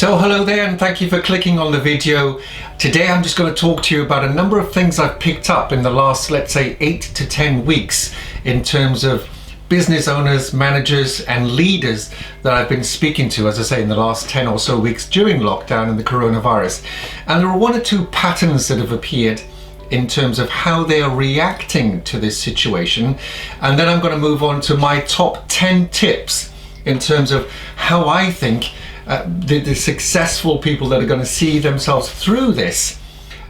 So hello there, and thank you for clicking on the video. Today I'm just going to talk to you about a number of things I've picked up in the last, let's say, 8 to 10 weeks in terms of business owners, managers and leaders that I've been speaking to, as I say, in the last 10 or so weeks during lockdown and the coronavirus. And there are one or two patterns that have appeared in terms of how they are reacting to this situation. And then I'm going to move on to my top 10 tips in terms of how I think the successful people that are going to see themselves through this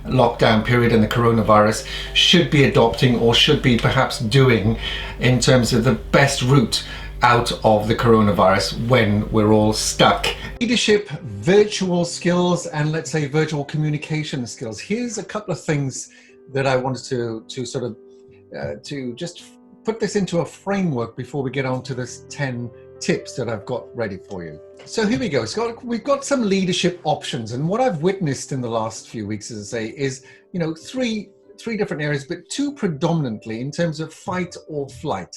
lockdown period and the coronavirus should be adopting or should be perhaps doing in terms of the best route out of the coronavirus when we're all stuck. Leadership, virtual skills, and let's say virtual communication skills. Here's a couple of things that I wanted to sort of to just put this into a framework before we get on to this 10 tips that I've got ready for you. So here we go. So we've got some leadership options, and what I've witnessed in the last few weeks, as I say, is three different areas, but two predominantly in terms of fight or flight.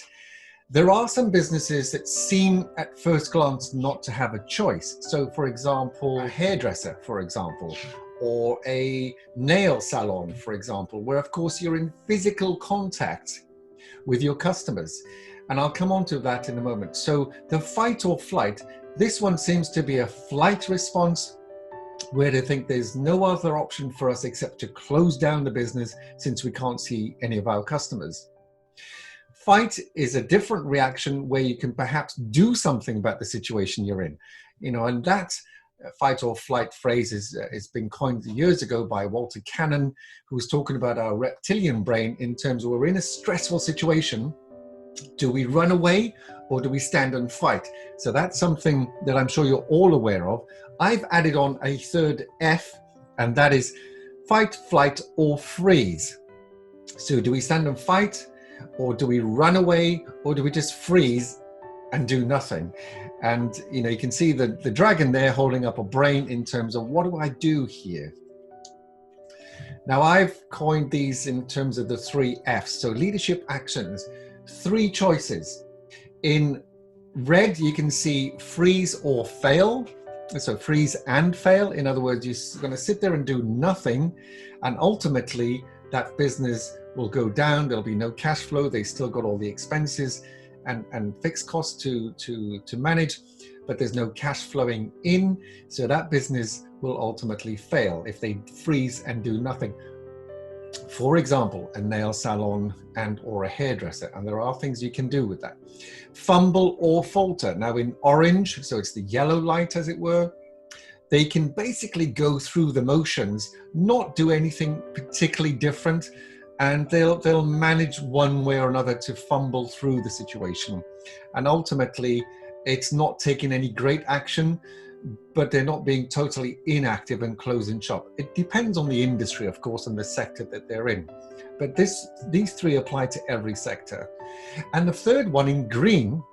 There are some businesses that seem at first glance not to have a choice. So for example, a hairdresser, for example, or a nail salon, for example, where of course you're in physical contact with your customers. And I'll come on to that in a moment. So the fight or flight, this one seems to be a flight response where they think there's no other option for us except to close down the business since we can't see any of our customers. Fight is a different reaction where you can perhaps do something about the situation you're in, and that fight or flight phrase has been coined years ago by Walter Cannon, who was talking about our reptilian brain in terms of we're in a stressful situation. Do we run away or do we stand and fight? So that's something that I'm sure you're all aware of. I've added on a third F, and that is fight, flight, or freeze. So do we stand and fight, or do we run away, or do we just freeze and do nothing? And you can see the dragon there holding up a brain in terms of what do I do here? Now I've coined these in terms of the three Fs. So leadership actions. 3 choices. In red, you can see freeze or fail. So freeze and fail. In other words, you're going to sit there and do nothing, and ultimately that business will go down. There'll be no cash flow. They still got all the expenses and fixed costs to manage, but there's no cash flowing in. So that business will ultimately fail if they freeze and do nothing. For example, a nail salon and or a hairdresser, and there are things you can do with that. Fumble or falter. Now in orange, so it's the yellow light as it were, they can basically go through the motions, not do anything particularly different, and they'll manage one way or another to fumble through the situation. And ultimately, it's not taking any great action, but they're not being totally inactive and closing shop. It depends on the industry, of course, and the sector that they're in. But these 3 apply to every sector. And the third one in green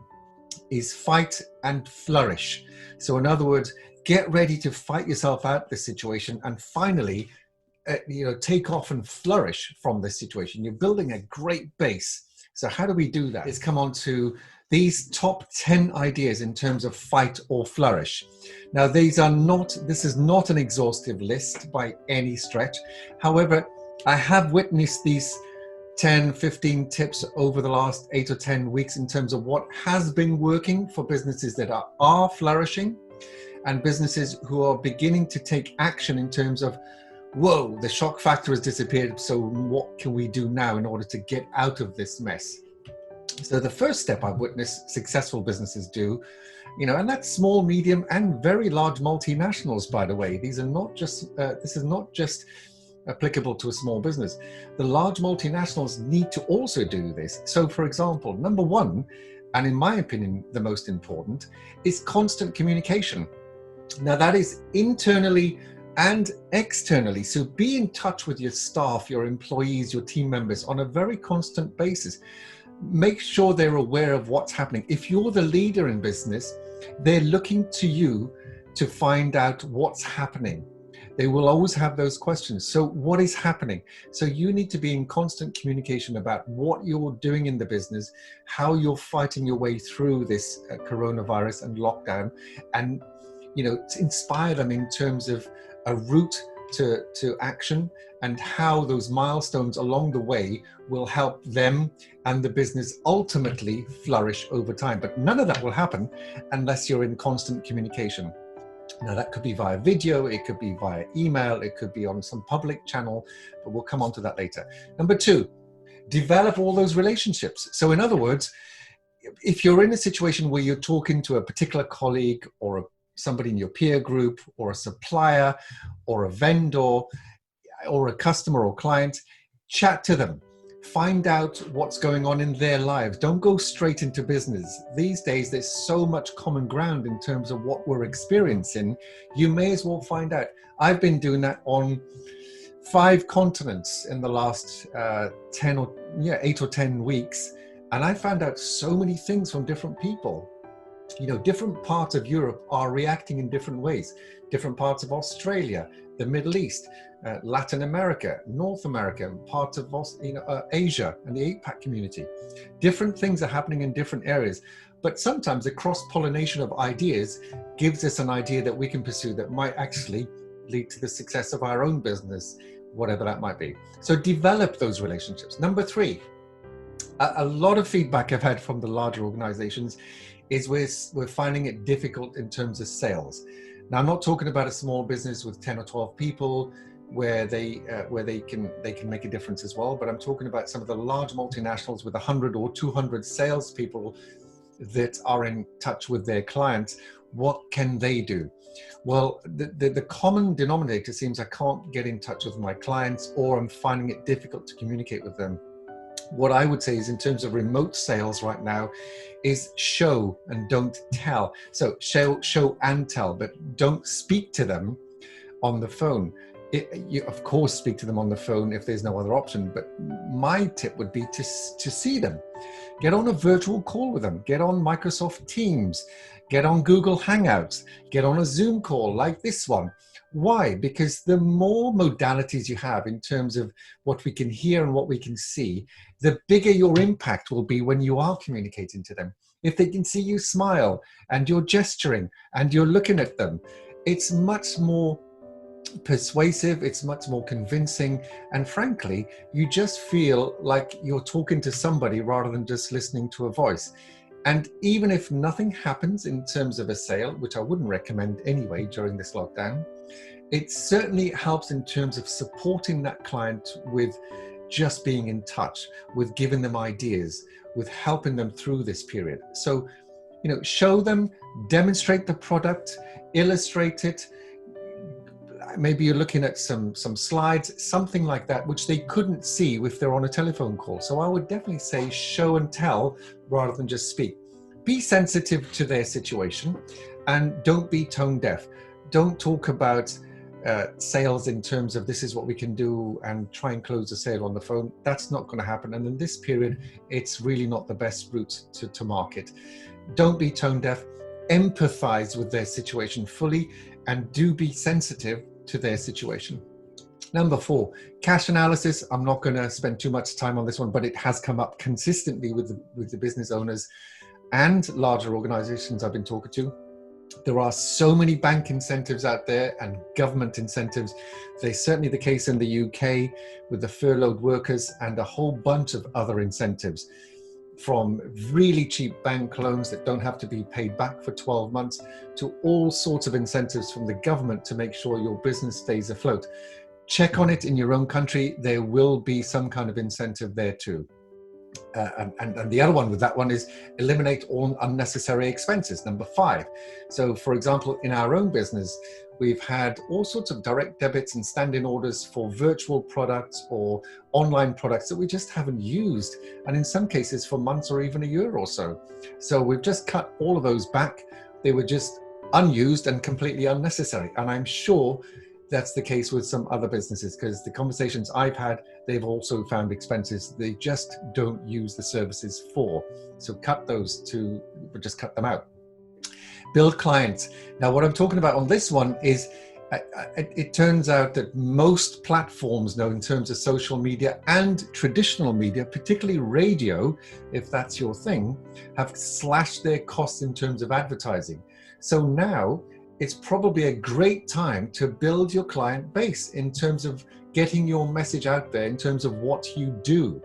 is fight and flourish. So in other words, get ready to fight yourself out of the situation and finally, take off and flourish from this situation. You're building a great base. So how do we do that? Let's come on to these top 10 ideas in terms of fight or flourish. Now, this is not an exhaustive list by any stretch. However, I have witnessed these 10, 15 tips over the last 8 or 10 weeks in terms of what has been working for businesses that are flourishing and businesses who are beginning to take action in terms of, whoa, the shock factor has disappeared. So what can we do now in order to get out of this mess? So the first step I've witnessed successful businesses do, and that's small, medium, and very large multinationals, by the way. These are not just, this is not just applicable to a small business. The large multinationals need to also do this. So for example, number 1, and in my opinion, the most important, is constant communication. Now that is internally and externally. So be in touch with your staff, your employees, your team members on a very constant basis. Make sure they're aware of what's happening. If you're the leader in business, they're looking to you to find out what's happening. They will always have those questions. So what is happening? So you need to be in constant communication about what you're doing in the business, how you're fighting your way through this coronavirus and lockdown, and to inspire them in terms of a route to action, and how those milestones along the way will help them and the business ultimately flourish over time. But none of that will happen unless you're in constant communication. Now, that could be via video, it could be via email, it could be on some public channel, but we'll come on to that later. Number two, develop all those relationships. So in other words, if you're in a situation where you're talking to a particular colleague or somebody in your peer group or a supplier or a vendor or a customer or client, chat to them. Find out what's going on in their lives. Don't go straight into business. These days, there's so much common ground in terms of what we're experiencing. You may as well find out. I've been doing that on 5 continents in the last 8 or 10 weeks. And I found out so many things from different people. Different parts of Europe are reacting in different ways. Different parts of Australia, the Middle East, Latin America, North America, parts of Asia and the APAC community. Different things are happening in different areas, but sometimes the cross-pollination of ideas gives us an idea that we can pursue that might actually lead to the success of our own business, whatever that might be. So develop those relationships. Number 3, a lot of feedback I've had from the larger organizations is we're finding it difficult in terms of sales. Now, I'm not talking about a small business with 10 or 12 people where they can make a difference as well, but I'm talking about some of the large multinationals with 100 or 200 salespeople that are in touch with their clients. What can they do? Well, the common denominator seems I can't get in touch with my clients, or I'm finding it difficult to communicate with them. What I would say is, in terms of remote sales right now, is show and don't tell. So show and tell, but don't speak to them on the phone. You of course speak to them on the phone if there's no other option, but my tip would be to see them. Get on a virtual call with them. Get on Microsoft Teams. Get on Google Hangouts. Get on a Zoom call like this one. Why? Because the more modalities you have in terms of what we can hear and what we can see, the bigger your impact will be when you are communicating to them. If they can see you smile and you're gesturing and you're looking at them, it's much more persuasive, it's much more convincing, and frankly, you just feel like you're talking to somebody rather than just listening to a voice. And even if nothing happens in terms of a sale, which I wouldn't recommend anyway during this lockdown, it certainly helps in terms of supporting that client with just being in touch, with giving them ideas, with helping them through this period. So, show them, demonstrate the product, illustrate it. Maybe you're looking at some slides, something like that, which they couldn't see if they're on a telephone call. So I would definitely say show and tell rather than just speak. Be sensitive to their situation and don't be tone deaf. Don't talk about sales in terms of this is what we can do and try and close the sale on the phone. That's not going to happen. And in this period, it's really not the best route to market. Don't be tone deaf. Empathize with their situation fully and do be sensitive to their situation. Number 4, cash analysis. I'm not going to spend too much time on this one, but it has come up consistently with the business owners and larger organizations I've been talking to. There are so many bank incentives out there and government incentives. They're certainly the case in the UK with the furloughed workers and a whole bunch of other incentives, from really cheap bank loans that don't have to be paid back for 12 months to all sorts of incentives from the government to make sure your business stays afloat. Check on it in your own country. There will be some kind of incentive there too. And the other one with that one is eliminate all unnecessary expenses, number 5. So for example, in our own business, we've had all sorts of direct debits and stand-in orders for virtual products or online products that we just haven't used, and in some cases for months or even a year or so. So we've just cut all of those back. They were just unused and completely unnecessary. And I'm sure that's the case with some other businesses, because the conversations I've had, they've also found expenses they just don't use the services for. So cut them out. Build clients. Now, what I'm talking about on this one is it turns out that most platforms now, in terms of social media and traditional media, particularly radio, if that's your thing, have slashed their costs in terms of advertising. So now it's probably a great time to build your client base in terms of getting your message out there, in terms of what you do.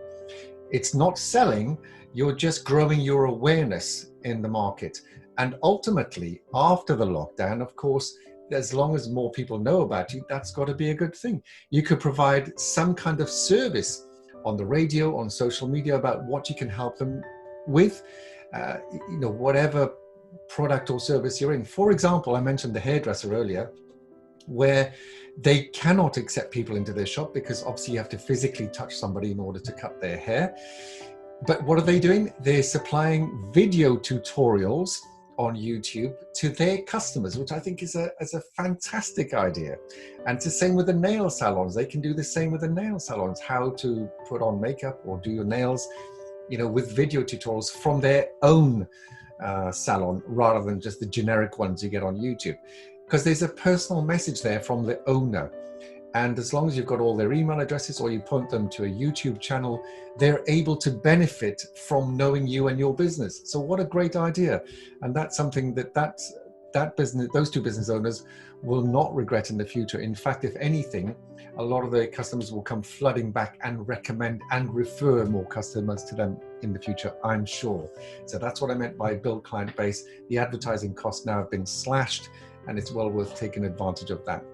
It's not selling, you're just growing your awareness in the market. And ultimately, after the lockdown, of course, as long as more people know about you, that's got to be a good thing. You could provide some kind of service on the radio, on social media, about what you can help them with, whatever product or service you're in. For example, I mentioned the hairdresser earlier, where they cannot accept people into their shop because obviously you have to physically touch somebody in order to cut their hair. But what are they doing? They're supplying video tutorials on YouTube to their customers, which I think is a fantastic idea. And it's the same with the nail salons. They can do the same with the nail salons, how to put on makeup or do your nails, with video tutorials from their own salon, rather than just the generic ones you get on YouTube. Because there's a personal message there from the owner. And as long as you've got all their email addresses or you point them to a YouTube channel, they're able to benefit from knowing you and your business. So what a great idea. And that's something that business, those two business owners will not regret in the future. In fact, if anything, a lot of their customers will come flooding back and recommend and refer more customers to them in the future, I'm sure. So that's what I meant by build client base. The advertising costs now have been slashed, and it's well worth taking advantage of that.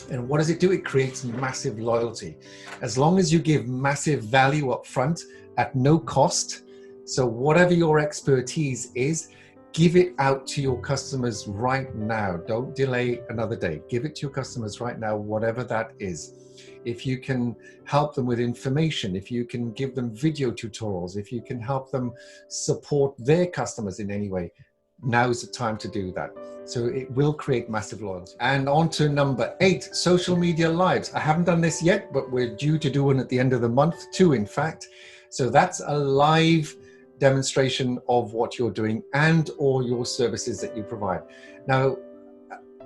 And what does it do? It creates massive loyalty. As long as you give massive value up front at no cost. So whatever your expertise is, give it out to your customers right now. Don't delay another day. Give it to your customers right now, whatever that is. If you can help them with information, if you can give them video tutorials, if you can help them support their customers in any way, now is the time to do that. So it will create massive loyalty. And on to number 8, social media lives. I haven't done this yet, but we're due to do one at the end of the month, 2 in fact. So that's a live demonstration of what you're doing and or your services that you provide. Now,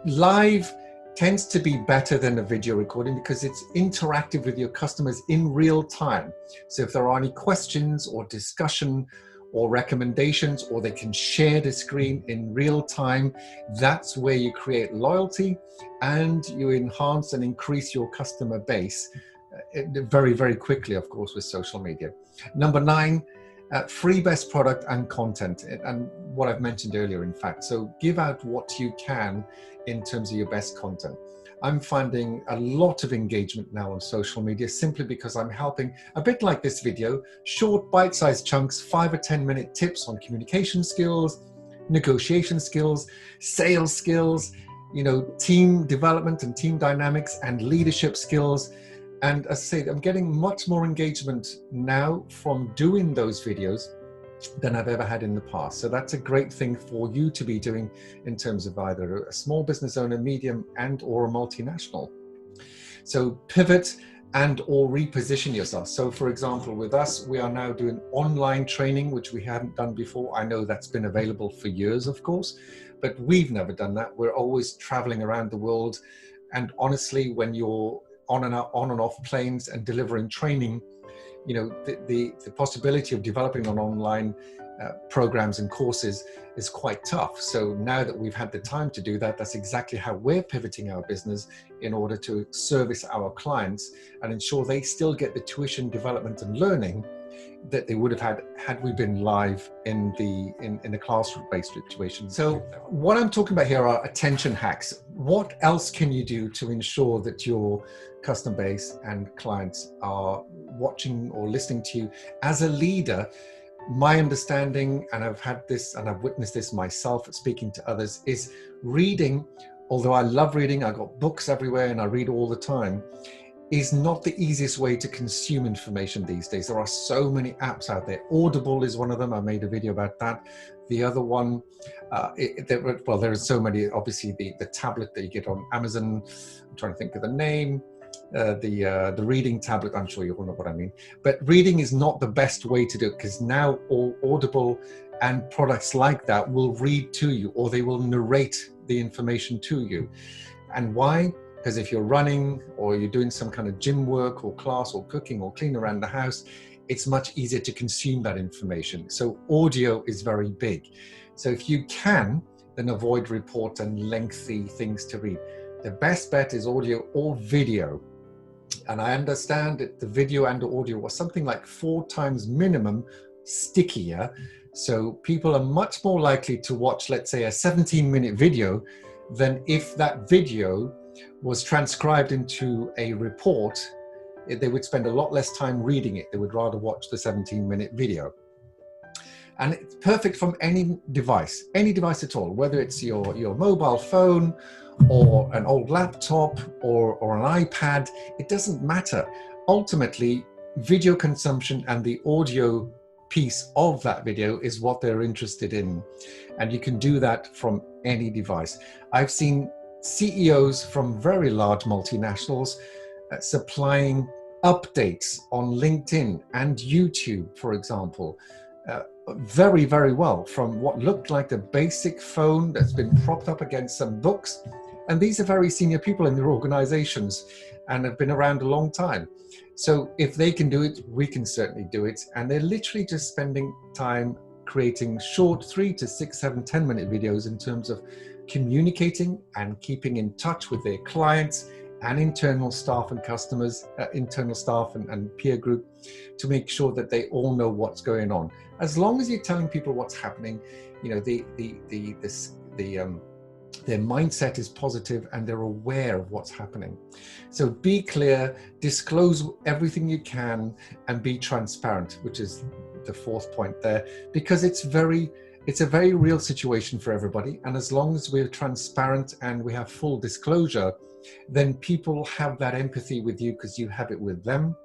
live tends to be better than a video recording because it's interactive with your customers in real time. So if there are any questions or discussion or recommendations, or they can share the screen in real time, that's where you create loyalty and you enhance and increase your customer base very, very quickly, of course, with social media. Number 9, free best product and content, and what I've mentioned earlier, in fact. So give out what you can in terms of your best content. I'm finding a lot of engagement now on social media simply because I'm helping, a bit like this video, short bite-sized chunks, 5 or 10 minute tips on communication skills, negotiation skills, sales skills, team development and team dynamics and leadership skills. And as I say, I'm getting much more engagement now from doing those videos than I've ever had in the past. So that's a great thing for you to be doing in terms of either a small business owner, medium, and or a multinational. So pivot and or reposition yourself. So for example, with us, we are now doing online training, which we hadn't done before. I know that's been available for years, of course, but we've never done that. We're always traveling around the world. And honestly, when you're on and off planes and delivering training, the possibility of developing on online programs and courses is quite tough. So now that we've had the time to do that, that's exactly how we're pivoting our business in order to service our clients and ensure they still get the tuition, development and learning that they would have had we been live in a classroom-based situation. So what I'm talking about here are attention hacks. What else can you do to ensure that your customer base and clients are watching or listening to you as a leader? My understanding, and I've had this and I've witnessed this myself speaking to others, is reading, although I love reading, I've got books everywhere and I read all the time, is not the easiest way to consume information these days. There are so many apps out there. Audible is one of them. I made a video about that. The other one, there are so many, obviously the tablet that you get on Amazon. I'm trying to think of the name. The reading tablet, I'm sure you all know what I mean. But reading is not the best way to do it because now all Audible and products like that will read to you or they will narrate the information to you. And why? Because if you're running or you're doing some kind of gym work or class or cooking or cleaning around the house, it's much easier to consume that information. So audio is very big. So if you can, then avoid report and lengthy things to read. The best bet is audio or video. And I understand that the video and audio was something like 4 times minimum stickier. So people are much more likely to watch, let's say, a 17-minute video than if that video was transcribed into a report. They would spend a lot less time reading it. They would rather watch the 17-minute video. And it's perfect from any device at all, whether it's your mobile phone or an old laptop or an iPad, it doesn't matter. Ultimately, video consumption and the audio piece of that video is what they're interested in. And you can do that from any device. I've seen CEOs from very large multinationals supplying updates on LinkedIn and YouTube, for example, very, very well from what looked like a basic phone that's been propped up against some books. And these are very senior people in their organizations and have been around a long time. So if they can do it, we can certainly do it. And they're literally just spending time creating short 3 to 6, 7, 10-minute videos in terms of communicating and keeping in touch with their clients and internal staff and customers, internal staff and peer group, to make sure that they all know what's going on. As long as you're telling people what's happening, you know, their mindset is positive and they're aware of what's happening. So be clear, disclose everything you can, and be transparent, which is the 4th point there, because it's a very real situation for everybody. And as long as we're transparent and we have full disclosure, then people have that empathy with you because you have it with them.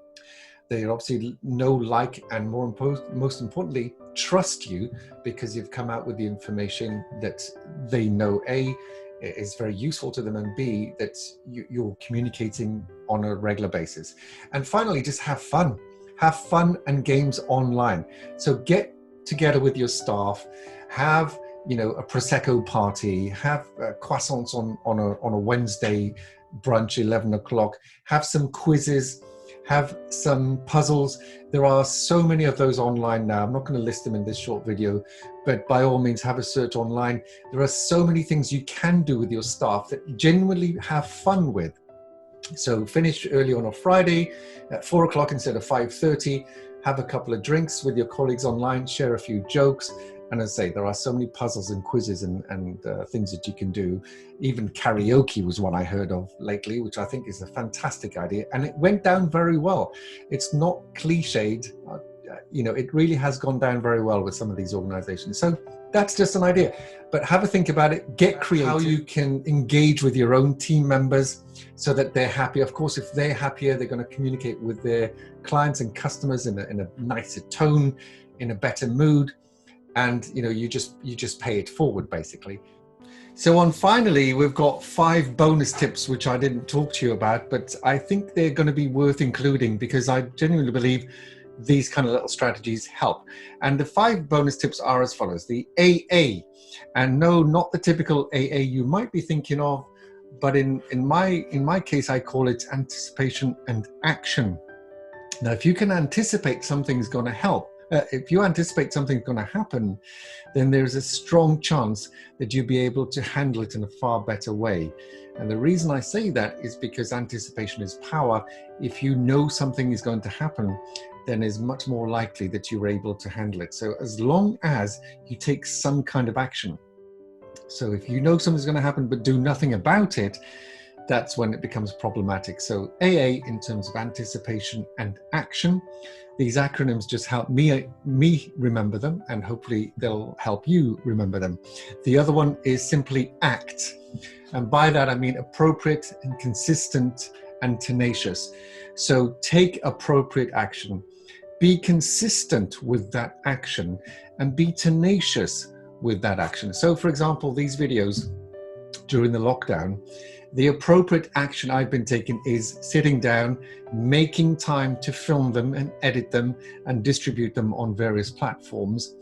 They obviously know, like, and most importantly, trust you because you've come out with the information that they know, A, is very useful to them, and B, that you're communicating on a regular basis. And finally, just have fun. Have fun and games online. So get together with your staff, have, you know, a Prosecco party, have croissants on a Wednesday brunch, 11 o'clock, have some quizzes, have some puzzles. There are so many of those online now. I'm not going to list them in this short video, but by all means have a search online. There are so many things you can do with your staff that genuinely have fun with. So finish early on a Friday at 4 o'clock instead of 5:30, have a couple of drinks with your colleagues online, share a few jokes. And as I say, there are so many puzzles and quizzes and things that you can do. Even karaoke was one I heard of lately, which I think is a fantastic idea. And it went down very well. It's not cliched. You know, it really has gone down very well with some of these organizations. So that's just an idea. But have a think about it. Get creative. How you can engage with your own team members so that they're happy. Of course, if they're happier, they're going to communicate with their clients and customers in a nicer tone, in a better mood. And you know, you just pay it forward, basically. So on finally, we've got 5 bonus tips which I didn't talk to you about, but I think they're going to be worth including because I genuinely believe these kind of little strategies help. And the 5 bonus tips are as follows: the AA, and no, not the typical AA you might be thinking of, but in my case, I call it anticipation and action. Now, if you can anticipate something's going to help, if you anticipate something's going to happen, then there's a strong chance that you'll be able to handle it in a far better way. And the reason I say that is because anticipation is power. If you know something is going to happen, then it's much more likely that you're able to handle it. So as long as you take some kind of action. So if you know something's going to happen but do nothing about it, that's when it becomes problematic. So AA in terms of anticipation and action. These acronyms just help me remember them, and hopefully they'll help you remember them. The other one is simply ACT. And by that, I mean appropriate and consistent and tenacious. So take appropriate action, be consistent with that action, and be tenacious with that action. So for example, these videos during the lockdown, the appropriate action I've been taking is sitting down, making time to film them and edit them and distribute them on various platforms.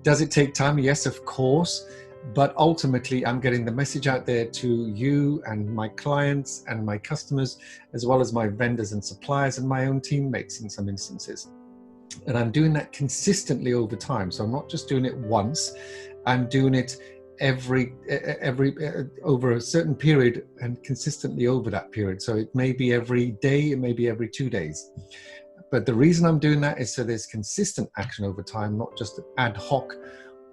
Does it take time? Yes, of course. But ultimately, I'm getting the message out there to you and my clients and my customers, as well as my vendors and suppliers and my own teammates in some instances. And I'm doing that consistently over time. So I'm not just doing it once, I'm doing it every over a certain period and consistently over that period. So it may be every day, it may be every 2 days. But the reason I'm doing that is so there's consistent action over time, not just ad hoc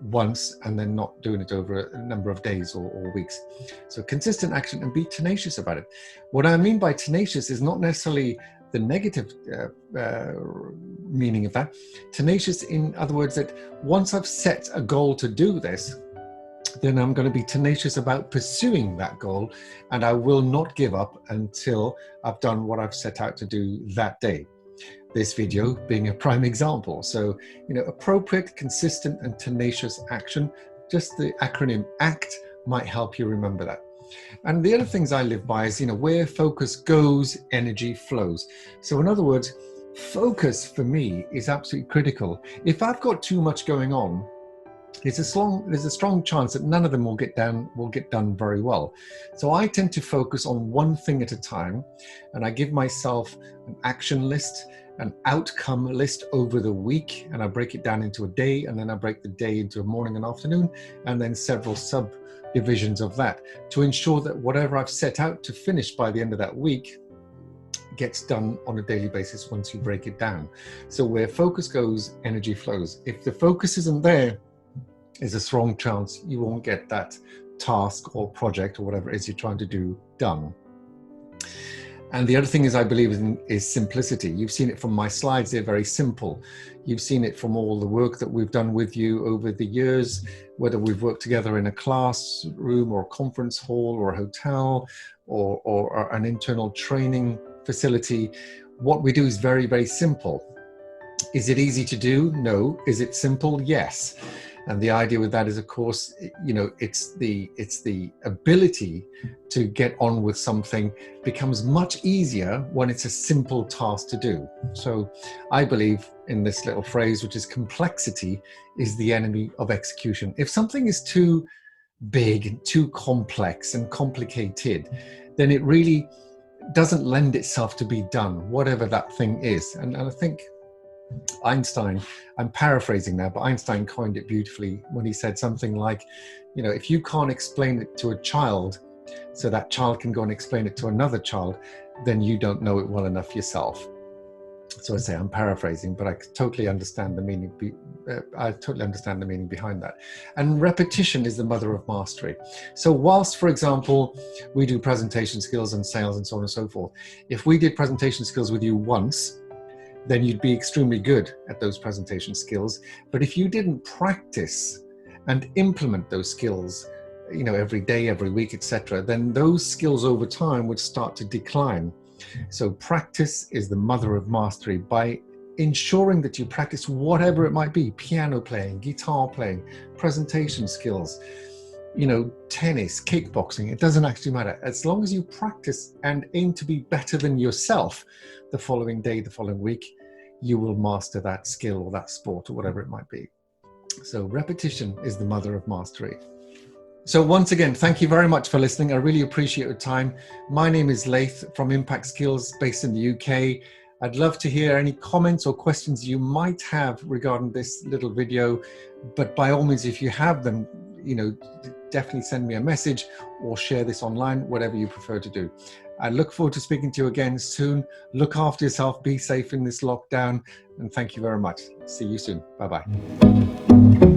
once and then not doing it over a number of days or weeks. So consistent action, and be tenacious about it. What I mean by tenacious is not necessarily the negative meaning of that. Tenacious, in other words, that once I've set a goal to do this, then I'm going to be tenacious about pursuing that goal, and I will not give up until I've done what I've set out to do that day. This video being a prime example. So, appropriate, consistent, and tenacious action. Just the acronym ACT might help you remember that. And the other things I live by is, where focus goes, energy flows. So in other words, focus for me is absolutely critical. If I've got too much going on, there's a strong chance that none of them will get done very well. So I tend to focus on one thing at a time, and I give myself an action list, an outcome list over the week, and I break it down into a day, and then I break the day into a morning and afternoon, and then several subdivisions of that, to ensure that whatever I've set out to finish by the end of that week gets done on a daily basis once you break it down. So where focus goes, energy flows. If the focus isn't there, there's a strong chance you won't get that task or project or whatever it is you're trying to do done. And the other thing is, I believe, is simplicity. You've seen it from my slides, they're very simple. You've seen it from all the work that we've done with you over the years, whether we've worked together in a classroom or a conference hall or a hotel or an internal training facility. What we do is very, very simple. Is it easy to do? No. Is it simple? Yes. And the idea with that is, of course, it's the ability to get on with something becomes much easier when it's a simple task to do. So I believe in this little phrase, which is complexity is the enemy of execution. If something is too big and too complex and complicated, then it really doesn't lend itself to be done, whatever that thing is. And I think Einstein, I'm paraphrasing now, but Einstein coined it beautifully when he said something like, if you can't explain it to a child so that child can go and explain it to another child, then you don't know it well enough yourself. So I say I'm paraphrasing, but I totally understand the meaning. I totally understand the meaning behind that. And repetition is the mother of mastery. So whilst, for example, we do presentation skills and sales and so on and so forth, if we did presentation skills with you once, then you'd be extremely good at those presentation skills. But if you didn't practice and implement those skills, every day, every week, etc., then those skills over time would start to decline. So practice is the mother of mastery. By ensuring that you practice whatever it might be, piano playing, guitar playing, presentation skills, tennis, kickboxing, it doesn't actually matter. As long as you practice and aim to be better than yourself the following day, the following week, you will master that skill or that sport or whatever it might be. So repetition is the mother of mastery. So once again, thank you very much for listening. I really appreciate your time. My name is Laith from Impact Skills based in the UK. I'd love to hear any comments or questions you might have regarding this little video, but by all means, if you have them, definitely send me a message or share this online, whatever you prefer to do. I look forward to speaking to you again soon. Look after yourself, be safe in this lockdown, and thank you very much. See you soon. Bye-bye.